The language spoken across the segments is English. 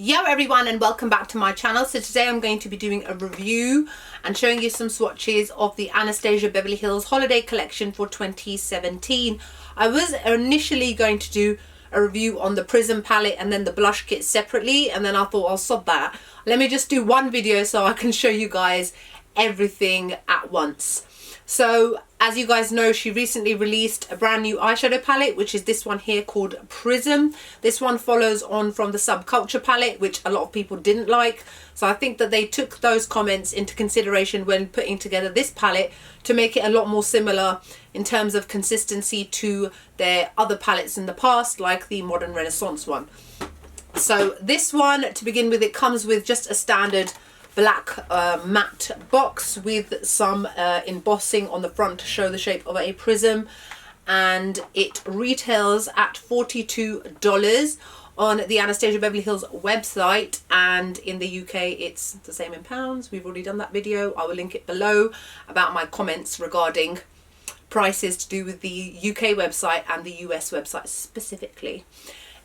Yo everyone, and welcome back to my channel. So today I'm going to be doing a review and showing you some swatches of the Anastasia Beverly Hills holiday collection for 2017. I was initially going to do a review on the Prism palette and then the blush kit separately, and then I thought I'll stop that. Let me just do one video so I can show you guys everything at once. So as you guys know, she recently released a brand new eyeshadow palette, which is this one here called Prism. This one follows on from the Subculture palette, which a lot of people didn't like. So I think that they took those comments into consideration when putting together this palette to make it a lot more similar in terms of consistency to their other palettes in the past, like the Modern Renaissance one. So this one, to begin with, it comes with just a standard black matte box with some embossing on the front to show the shape of a prism, and it retails at $42 on the Anastasia Beverly Hills website, and in the UK it's the same in pounds. We've already done that video. I will link it below about my comments regarding prices to do with the UK website and the US website specifically.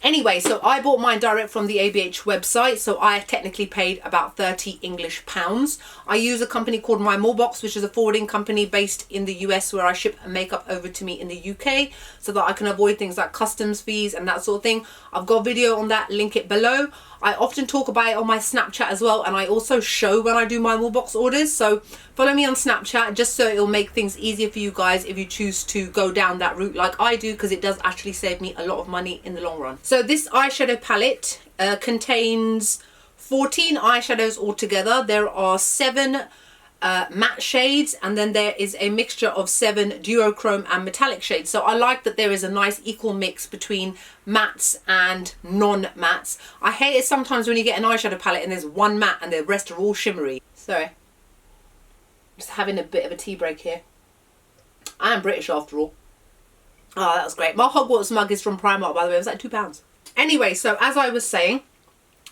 Anyway, so I bought mine direct from the ABH website, so I technically paid about 30 English pounds. I use a company called MyMallBox, which is a forwarding company based in the US, where I ship makeup over to me in the UK so that I can avoid things like customs fees and that sort of thing. I've got a video on that, link it below. I often talk about it on my Snapchat as well, and I also show when I do my MyMallBox orders. So follow me on Snapchat just so it'll make things easier for you guys if you choose to go down that route like I do, because it does actually save me a lot of money in the long run. So this eyeshadow palette contains 14 eyeshadows altogether. There are 7 matte shades, and then there is a mixture of 7 duochrome and metallic shades. So I like that there is a nice equal mix between mattes and non-mattes. I hate it sometimes when you get an eyeshadow palette and there's one matte and the rest are all shimmery. Sorry, just having a bit of a tea break here. I am British after all. Oh, that was great. My Hogwarts mug is from Primark, by the way. It was like £2. Anyway, so as I was saying,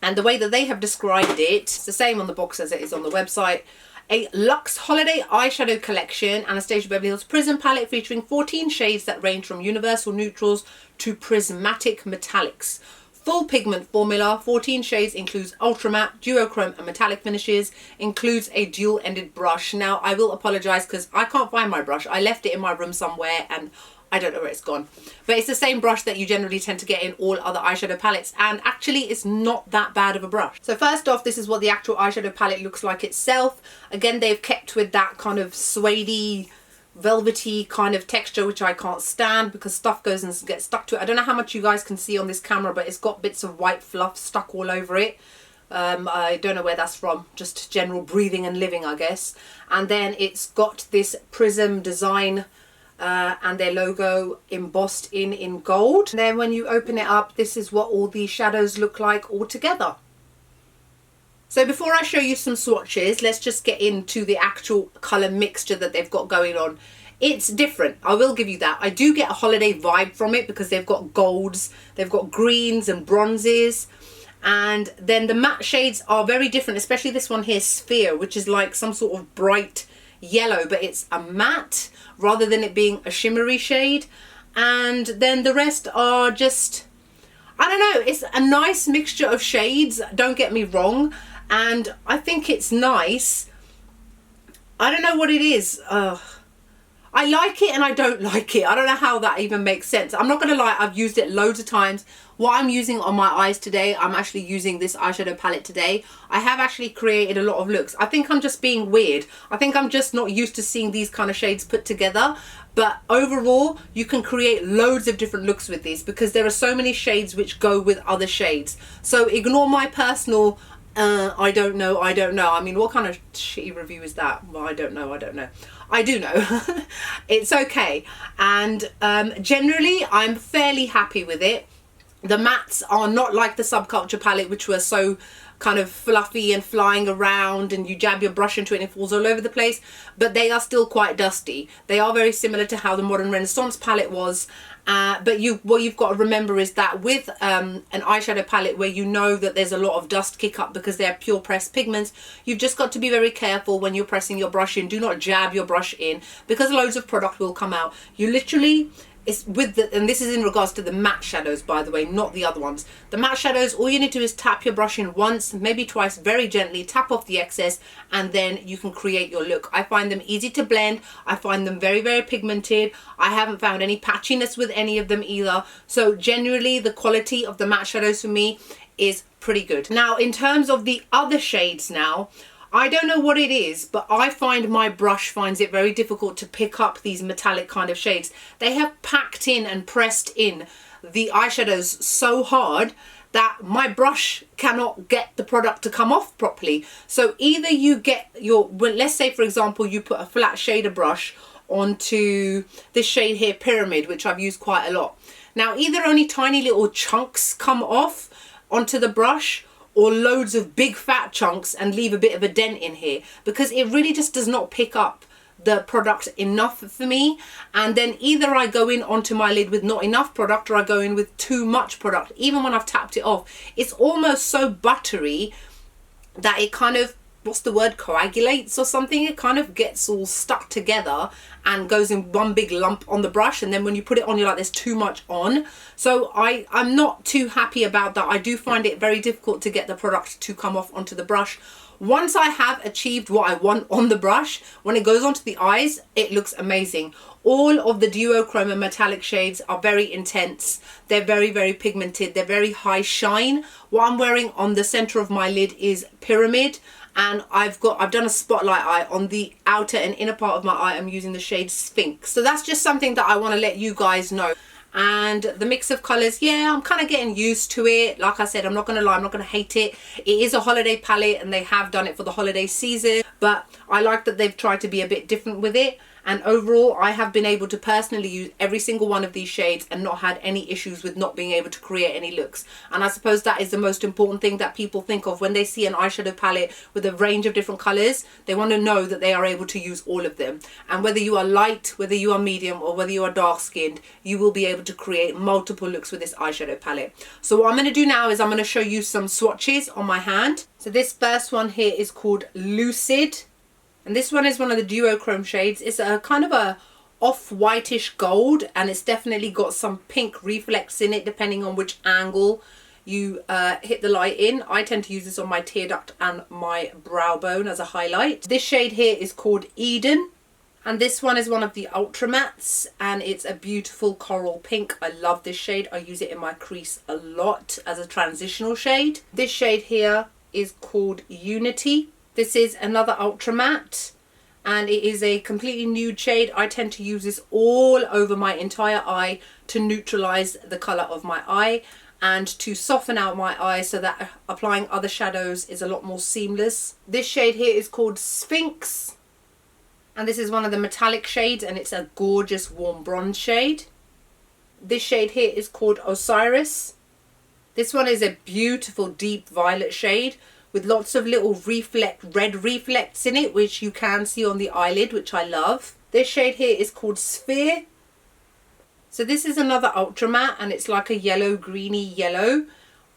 and the way that they have described it, it's the same on the box as it is on the website. A luxe holiday eyeshadow collection, Anastasia Beverly Hills Prism palette, featuring 14 shades that range from universal neutrals to prismatic metallics. Full pigment formula, 14 shades, includes ultra matte, duochrome and metallic finishes, includes a dual-ended brush. Now I will apologise because I can't find my brush. I left it in my room somewhere and I don't know where it's gone, but it's the same brush that you generally tend to get in all other eyeshadow palettes, and actually it's not that bad of a brush. So first off, this is what the actual eyeshadow palette looks like itself. Again, they've kept with that kind of suede-y, velvety kind of texture, which I can't stand because stuff goes and gets stuck to it. I don't know how much you guys can see on this camera, but it's got bits of white fluff stuck all over it. I don't know where that's from, just general breathing and living, I guess. And then it's got this prism design and their logo embossed in gold. And then when you open it up, this is what all these shadows look like all together. So before I show you some swatches, let's just get into the actual colour mixture that they've got going on. It's different, I will give you that. I do get a holiday vibe from it because they've got golds, they've got greens and bronzes, and then the matte shades are very different, especially this one here, Sphere, which is like some sort of bright yellow, but it's a matte rather than it being a shimmery shade. And then the rest are just, I don't know, it's a nice mixture of shades, don't get me wrong, and I think it's nice. I don't know what it is. I like it and I don't like it. I don't know how that even makes sense. I'm not gonna lie, I've used it loads of times. What I'm using on my eyes today, I'm actually using this eyeshadow palette today. I have actually created a lot of looks. I think I'm just being weird. I think I'm just not used to seeing these kind of shades put together. But overall, you can create loads of different looks with these because there are so many shades which go with other shades. So ignore my personal I don't know. I mean, what kind of shitty review is that? Well, I don't know. I do know. It's okay. And generally, I'm fairly happy with it. The mattes are not like the Subculture palette, which were so kind of fluffy and flying around and you jab your brush into it and it falls all over the place, but they are still quite dusty. They are very similar to how the Modern Renaissance palette was, but what you've got to remember is that with an eyeshadow palette where you know that there's a lot of dust kick up because they're pure pressed pigments, you've just got to be very careful when you're pressing your brush in. Do not jab your brush in because loads of product will come out. You literally it's with the, and this is in regards to the matte shadows, by the way, not the other ones. The matte shadows, all you need to do is tap your brush in once, maybe twice, very gently, tap off the excess, and then you can create your look. I find them easy to blend. I find them very, very pigmented. I haven't found any patchiness with any of them either. So generally, the quality of the matte shadows for me is pretty good. Now, in terms of the other shades now, I don't know what it is, but I find my brush finds it very difficult to pick up these metallic kind of shades. They have packed in and pressed in the eyeshadows so hard that my brush cannot get the product to come off properly. So either you get your, well, let's say for example, you put a flat shader brush onto this shade here, Pyramid, which I've used quite a lot. Now, either only tiny little chunks come off onto the brush, or loads of big fat chunks and leave a bit of a dent in here, because it really just does not pick up the product enough for me. And then either I go in onto my lid with not enough product, or I go in with too much product. Even when I've tapped it off, it's almost so buttery that it kind of, what's the word, coagulates or something. It kind of gets all stuck together and goes in one big lump on the brush, and then when you put it on, you're like, there's too much on. So I'm not too happy about that. I do find it very difficult to get the product to come off onto the brush. Once I have achieved what I want on the brush, when it goes onto the eyes, it looks amazing. All of the duochrome and metallic shades are very intense. They're very, very pigmented. They're very high shine. What I'm wearing on the center of my lid is Pyramid, and I've done a spotlight eye on the outer and inner part of my eye. I'm using the shade Sphinx. So that's just something that I want to let you guys know. And the mix of colors, yeah, I'm kind of getting used to it. Like I said, I'm not going to lie, I'm not going to hate it. It is a holiday palette, and they have done it for the holiday season, but I like that they've tried to be a bit different with it. And overall, I have been able to personally use every single one of these shades and not had any issues with not being able to create any looks. And I suppose that is the most important thing that people think of when they see an eyeshadow palette with a range of different colors. They want to know that they are able to use all of them. And whether you are light, whether you are medium, or whether you are dark skinned, you will be able to create multiple looks with this eyeshadow palette. So what I'm going to do now is I'm going to show you some swatches on my hand. So this first one here is called Lucid. And this one is one of the duochrome shades. It's a kind of a off-whitish gold, and it's definitely got some pink reflex in it depending on which angle you hit the light in. I tend to use this on my tear duct and my brow bone as a highlight. This shade here is called Eden, and this one is one of the ultra mattes, and it's a beautiful coral pink. I love this shade. I use it in my crease a lot as a transitional shade. This shade here is called Unity. This is another ultra matte, and it is a completely nude shade. I tend to use this all over my entire eye to neutralize the color of my eye and to soften out my eye so that applying other shadows is a lot more seamless. This shade here is called Sphinx, and this is one of the metallic shades, and it's a gorgeous warm bronze shade. This shade here is called Osiris. This one is a beautiful deep violet shade with lots of little red reflects in it, which you can see on the eyelid, which I love. This shade here is called Sphere. So this is another ultra matte, and it's like a yellow, greeny yellow.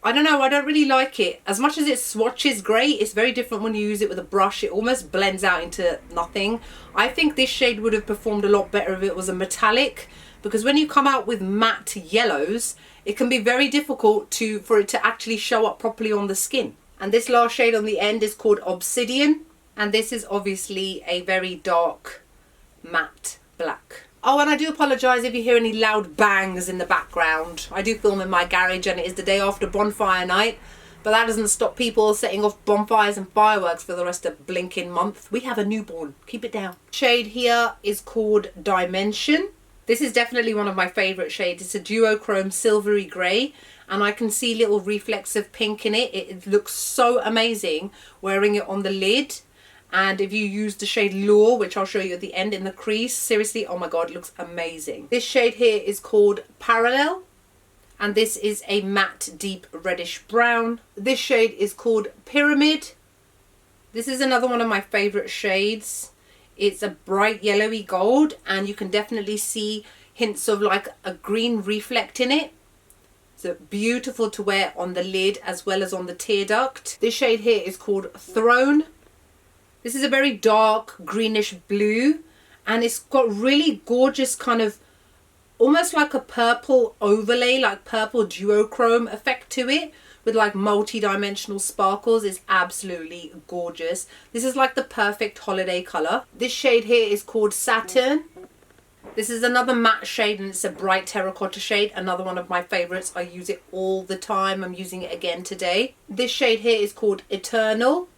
I don't know, I don't really like it. As much as it swatches great, it's very different when you use it with a brush. It almost blends out into nothing. I think this shade would have performed a lot better if it was a metallic, because when you come out with matte yellows, it can be very difficult for it to actually show up properly on the skin. And this last shade on the end is called Obsidian, and this is obviously a very dark matte black. Oh, and I do apologise if you hear any loud bangs in the background. I do film in my garage, and it is the day after bonfire night, but that doesn't stop people setting off bonfires and fireworks for the rest of the blinking month. We have a newborn, keep it down. Shade here is called Dimension. This is definitely one of my favourite shades. It's a duochrome silvery grey, and I can see little reflects of pink in it. It looks so amazing wearing it on the lid. And if you use the shade Lure, which I'll show you at the end in the crease, seriously, oh my god, it looks amazing. This shade here is called Parallel, and this is a matte deep reddish brown. This shade is called Pyramid. This is another one of my favourite shades. It's a bright yellowy gold, and you can definitely see hints of like a green reflect in it. So beautiful to wear on the lid as well as on the tear duct. This shade here is called Throne. This is a very dark greenish blue, and it's got really gorgeous kind of almost like a purple overlay, like purple duochrome effect to it with like multi-dimensional sparkles. Is absolutely gorgeous. This is like the perfect holiday color. This shade here is called Saturn. This is another matte shade and it's a bright terracotta shade. Another one of my favorites. I use it all the time. I'm using it again today. This shade here is called Eternal.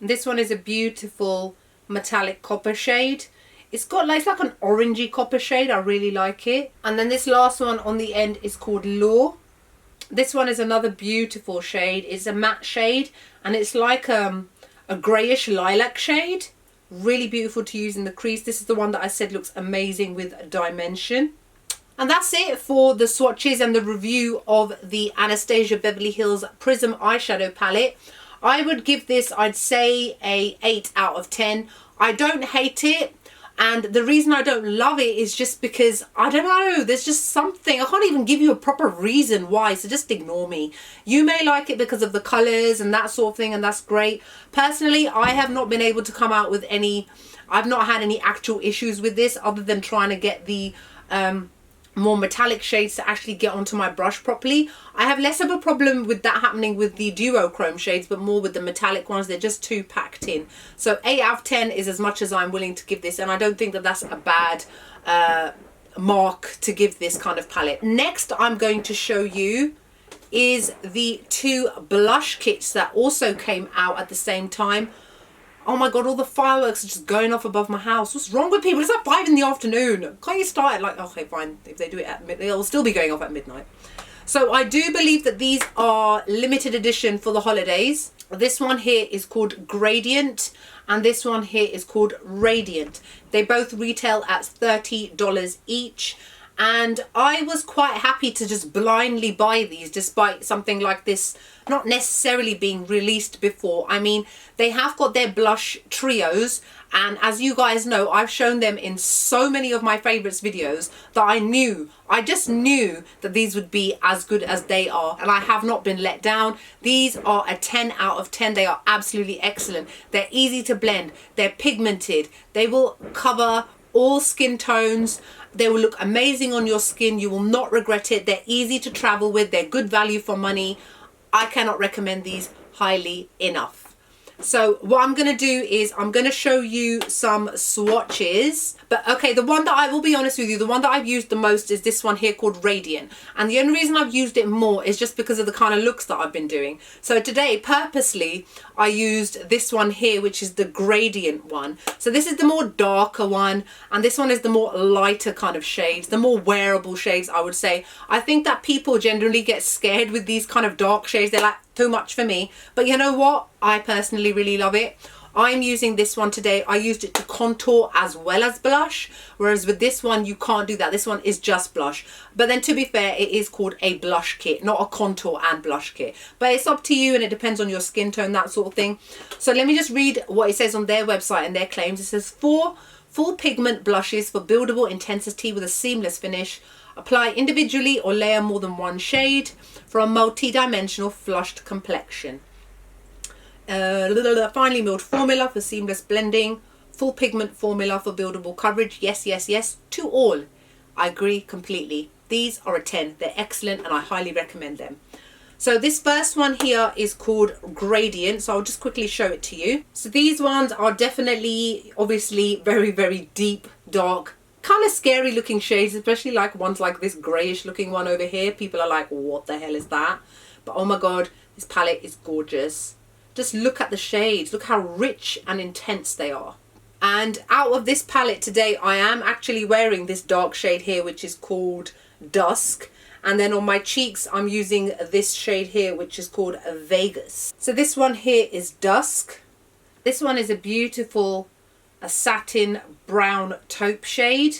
This one is a beautiful metallic copper shade. It's got like, it's like an orangey copper shade. I really like it. And then this last one on the end is called Law. This one is another beautiful shade. It's a matte shade and it's like a greyish lilac shade. Really beautiful to use in the crease. This is the one that I said looks amazing with dimension. And that's it for the swatches and the review of the Anastasia Beverly Hills Prism eyeshadow palette. I would give this, I'd say, a 8 out of 10. I don't hate it. And the reason I don't love it is just because, I don't know, there's just something. I can't even give you a proper reason why, so just ignore me. You may like it because of the colours and that sort of thing, and that's great. Personally, I have not been able to come out with any, I've not had any actual issues with this other than trying to get the more metallic shades to actually get onto my brush properly. I have less of a problem with that happening with the duochrome shades, but more with the metallic ones. They're just too packed in. So 8 out of 10 is as much as I'm willing to give this, and I don't think that that's a bad mark to give this kind of palette. Next I'm going to show you is the 2 blush kits that also came out at the same time. Oh my god, all the fireworks are just going off above my house. What's wrong with people? It's like 5 in the afternoon. Can't you start it like, okay, fine. If they do it at midnight, they'll still be going off at midnight. So I do believe that these are limited edition for the holidays. This one here is called Gradient and this one here is called Radiant. They both retail at $30 each. And I was quite happy to just blindly buy these despite something like this not necessarily being released before. I mean, they have got their blush trios, and as you guys know, I've shown them in so many of my favorites videos that I just knew that these would be as good as they are, and I have not been let down. These are a 10 out of 10. They are absolutely excellent. They're easy to blend. They're pigmented. They will cover all skin tones. They will look amazing on your skin. You will not regret it. They're easy to travel with. They're good value for money. I cannot recommend these highly enough. So what I'm going to do is I'm going to show you some swatches. But okay, the one that I will be honest with you, the one that I've used the most is this one here called Radiant. And the only reason I've used it more is just because of the kind of looks that I've been doing. So today, purposely, I used this one here, which is the Gradient one. So this is the more darker one, and this one is the more lighter kind of shades, the more wearable shades, I would say. I think that people generally get scared with these kind of dark shades. They're like, too much for me. But you know what? I personally really love it. I'm using this one today. I used it to contour as well as blush, whereas with this one you can't do that. This one is just blush. But then to be fair, it is called a blush kit, not a contour and blush kit. But it's up to you and it depends on your skin tone, that sort of thing. So let me just read what it says on their website and their claims. It says 4 full pigment blushes for buildable intensity with a seamless finish. Apply individually or layer more than one shade for a multi-dimensional flushed complexion. Finely milled formula for seamless blending. Full pigment formula for buildable coverage. Yes, yes, yes to all. I agree completely. These are a 10. They're excellent and I highly recommend them. So this first one here is called Gradient. So I'll just quickly show it to you. So these ones are definitely, obviously, very, very deep, dark, kind of scary looking shades, especially like ones like this grayish looking one over here. People are like, what the hell is that? But oh my god, this palette is gorgeous. Just look at the shades. Look how rich and intense they are. And out of this palette today, I am actually wearing this dark shade here, which is called Dusk. And then on my cheeks, I'm using this shade here, which is called Vegas. So this one here is Dusk. This one is a beautiful satin brown taupe shade,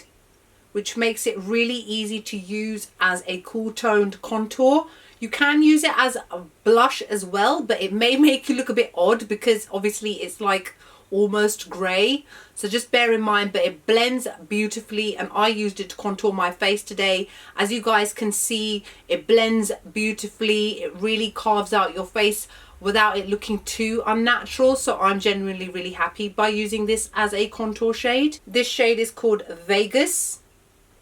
which makes it really easy to use as a cool toned contour. You can use it as a blush as well, but it may make you look a bit odd because obviously it's like almost grey. So just bear in mind, but it blends beautifully and I used it to contour my face today. As you guys can see, it blends beautifully. It really carves out your face without it looking too unnatural. So I'm genuinely really happy by using this as a contour shade. This shade is called Vegas.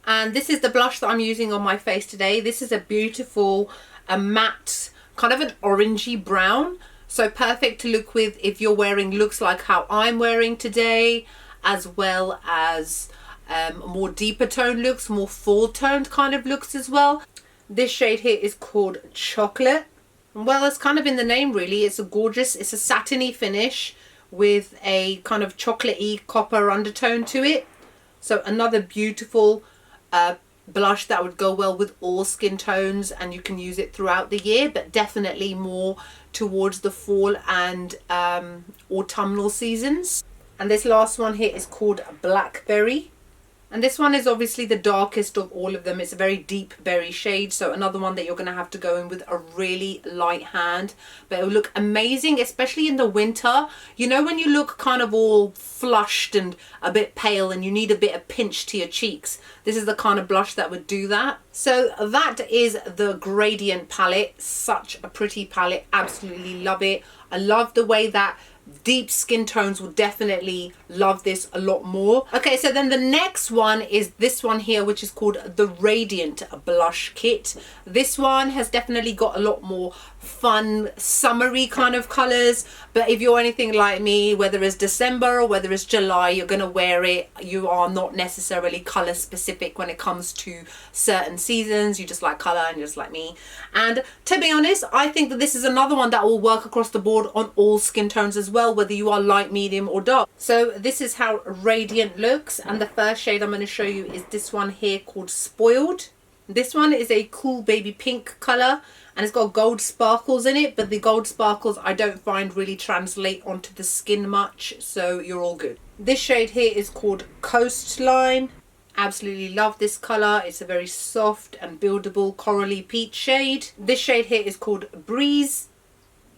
And this is the blush that I'm using on my face today. This is a beautiful, a matte, kind of an orangey brown. So perfect to look with if you're wearing looks like how I'm wearing today, as well as more deeper tone looks, more full toned kind of looks as well. This shade here is called Chocolate. Well, it's kind of in the name really. It's a gorgeous, it's a satiny finish with a kind of chocolatey copper undertone to it. So another beautiful blush that would go well with all skin tones, and you can use it throughout the year, but definitely more towards the fall and autumnal seasons. And this last one here is called Blackberry. And this one is obviously the darkest of all of them. It's a very deep berry shade, so another one that you're going to have to go in with a really light hand. But it will look amazing, especially in the winter. You know, when you look kind of all flushed and a bit pale and you need a bit of pinch to your cheeks, this is the kind of blush that would do that. So that is the Gradient palette. Such a pretty palette. Absolutely love it. I love the way that deep skin tones will definitely love this a lot more. Okay, so then the next one is this one here, which is called the Radiant Blush Kit. This one has definitely got a lot more fun, summery kind of colors. But if you're anything like me, whether it's December or whether it's July, you're going to wear it. You are not necessarily color specific when it comes to certain seasons. You just like color and just like me. And to be honest, I think that this is another one that will work across the board on all skin tones as well, whether you are light, medium or dark. So this is how Radiant looks, and the first shade I'm going to show you is this one here called Spoiled. This one is a cool baby pink color, and it's got gold sparkles in it, but the gold sparkles I don't find really translate onto the skin much, so you're all good. This shade here is called Coastline. Absolutely love this color. It's a very soft and buildable corally peach shade. This shade here is called Breeze.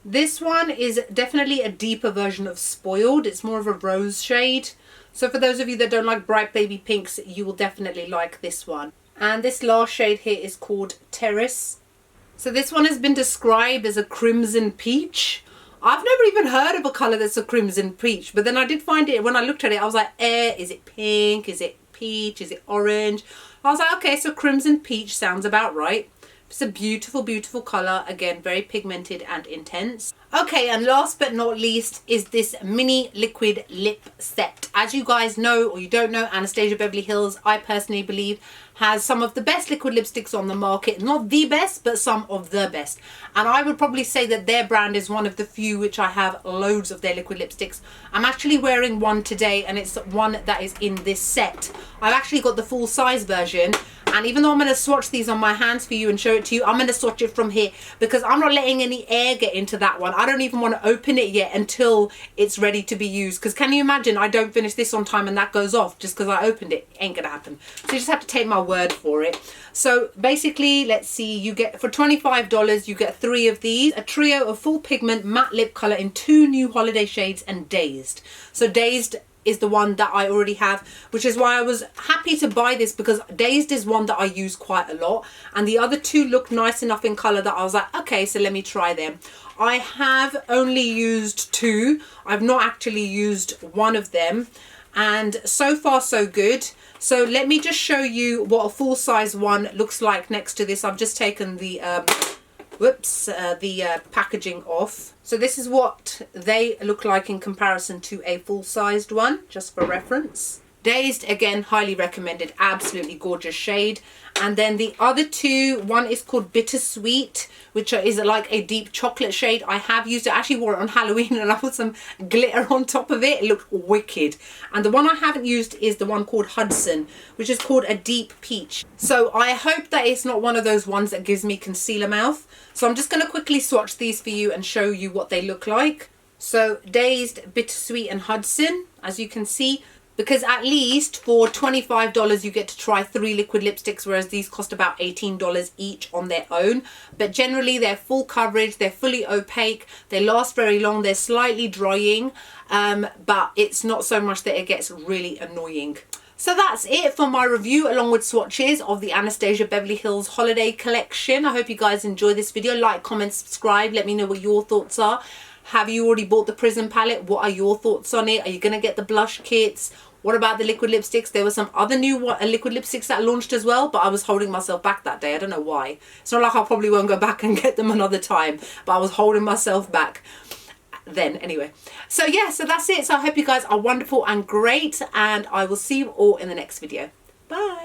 This one is definitely a deeper version of Spoiled. It's more of a rose shade. So for those of you that don't like bright baby pinks, you will definitely like this one. And this last shade here is called Terrace. So this one has been described as a crimson peach. I've never even heard of a color that's a crimson peach, but then I did find it when I looked at it. I was like, is it pink? Is it peach? Is it orange? I was like, okay, so crimson peach sounds about right. It's a beautiful, beautiful color. Again, very pigmented and intense. Okay, and last but not least is this mini liquid lip set. As you guys know, or you don't know, Anastasia Beverly Hills, I personally believe, has some of the best liquid lipsticks on the market. Not the best, but some of the best. And I would probably say that their brand is one of the few which I have loads of their liquid lipsticks. I'm actually wearing one today, and it's one that is in this set. I've actually got the full size version. And even though I'm going to swatch these on my hands for you and show it to you, I'm going to swatch it from here because I'm not letting any air get into that one. I don't even want to open it yet until it's ready to be used. Because can you imagine I don't finish this on time and that goes off just because I opened it? Ain't going to happen. So you just have to take my word for it. So basically, let's see, you get, for $25, you get 3 of these. A trio of full pigment matte lip color in 2 new holiday shades and Dazed. So Dazed is the one that I already have, which is why I was happy to buy this, because Dazed is one that I use quite a lot, and the other 2 look nice enough in color that I was like, okay, so let me try them. I have only used 2. I've not actually used one of them, and so far so good. So let me just show you what a full size one looks like next to this. I've just taken the packaging off. So this is what they look like in comparison to a full-sized one, just for reference. Dazed, again, highly recommended. Absolutely gorgeous shade. And then the other 2, one is called Bittersweet, which is like a deep chocolate shade. I have used it. I actually wore it on Halloween and I put some glitter on top of it. It looked wicked. And the one I haven't used is the one called Hudson, which is called a deep peach. So I hope that it's not one of those ones that gives me concealer mouth. So I'm just going to quickly swatch these for you and show you what they look like. So Dazed, Bittersweet and Hudson, as you can see. Because at least for $25 you get to try 3 liquid lipsticks, whereas these cost about $18 each on their own. But generally they're full coverage, they're fully opaque, they last very long, they're slightly drying, but it's not so much that it gets really annoying. So that's it for my review along with swatches of the Anastasia Beverly Hills holiday collection. I hope you guys enjoyed this video. Like, comment, subscribe, let me know what your thoughts are. Have you already bought the Prism palette? What are your thoughts on it? Are you going to get the blush kits? What about the liquid lipsticks? There were some other new liquid lipsticks that launched as well, but I was holding myself back that day. I don't know why. It's not like I probably won't go back and get them another time, but I was holding myself back then anyway. So yeah, so that's it. So I hope you guys are wonderful and great, and I will see you all in the next video. Bye.